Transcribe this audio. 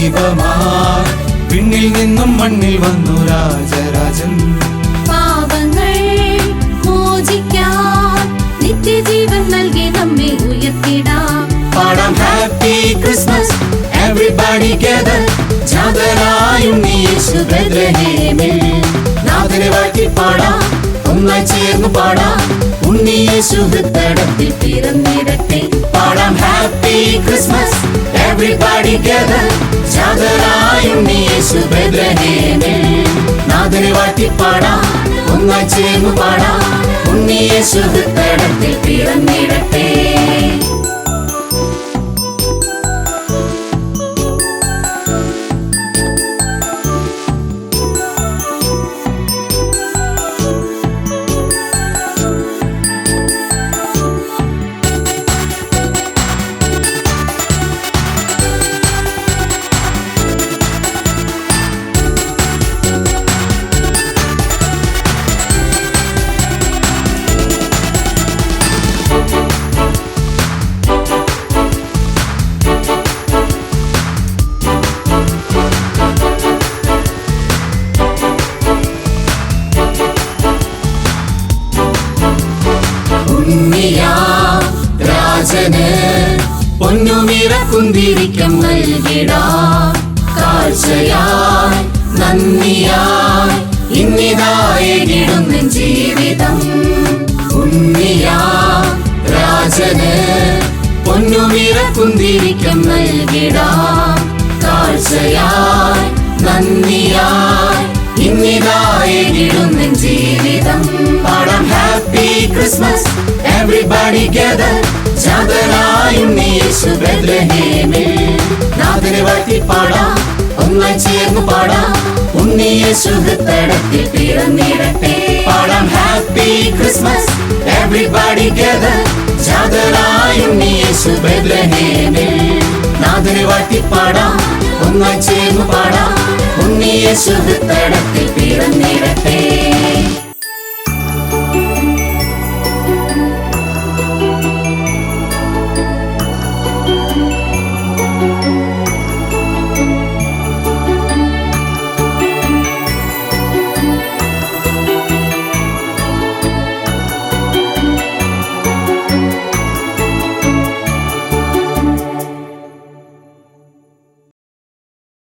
ദീപമായി വിണ്ണിൽ നിന്നും മണ്ണിൽ വന്നു രാജരാജൻ. പാപങ്ങൾ മോചിക്കാൻ നിത്യജീവൻ നൽകി നമ്മെ ഉയർത്തിടാം. പാടാം ഹാപ്പി ക്രിസ്മസ് എവരിബഡി ഗെദർ. ജാതനായുണ്ണി യേശു ബെത്ലഹേമിൽ. നാഥനെ വാഴ്ത്തി പാടാം, ഒന്നായി ചേർന്ന് പാടാം. ഉണ്ണി യേശു ഹൃദയത്തിൽ പിറന്നിടട്ടെ. പാടാം ഹാപ്പി ക്രിസ്മസ് എവരിബഡി ഗെദർ. ജാതനായുണ്ണി യേശു ബെത്ലഹേമിൽ. നാഥനെ വാഴ്ത്തി പാടാം, ഒന്നായി ചേർന്ന് പാടാം. ഉണ്ണി യേശു ഹൃദയത്തിൽ പിറന്നിടട്ടെ. രാജന് പൊന്നുമിറക്കുന്തിരിക്കം നൽകിടാം. കാഴ്ചയായി നന്ദിയായി ഇന്നിതായിടുന്ന ജീവിതം. ഉണ്ണിയാ രാജന് പൊന്നുമിറക്കുന്തിരിക്കം നൽകിടാം. കാഴ്ചയായി നന്ദിയായി ഇന്നിതായിടുന്ന ജീവിതം. പാടാം ഹാപ്പി ക്രിസ്മസ് എവരിബഡി ഗെദർ. ജാതനായുണ്ണി യേശു ബെത്ലഹേമിൽ. നാഥനെ വാഴ്ത്തി പാടാം, ഒന്നായി ചേർന്ന് പാടാം. ഉണ്ണി യേശു ഹൃദയത്തിൽ പിറന്നിടട്ടെ. പാടാം ഹാപ്പി ക്രിസ്മസ് എവരിബഡി ഗെദർ. ജാതനായുണ്ണി യേശു ബെത്ലഹേമിൽ. നാഥനെ വാഴ്ത്തി പാടാം, ഒന്നായി ചേർന്ന് പാടാം. ഉണ്ണി യേശു ഹൃദയത്തിൽ പിറന്നിടട്ടെ.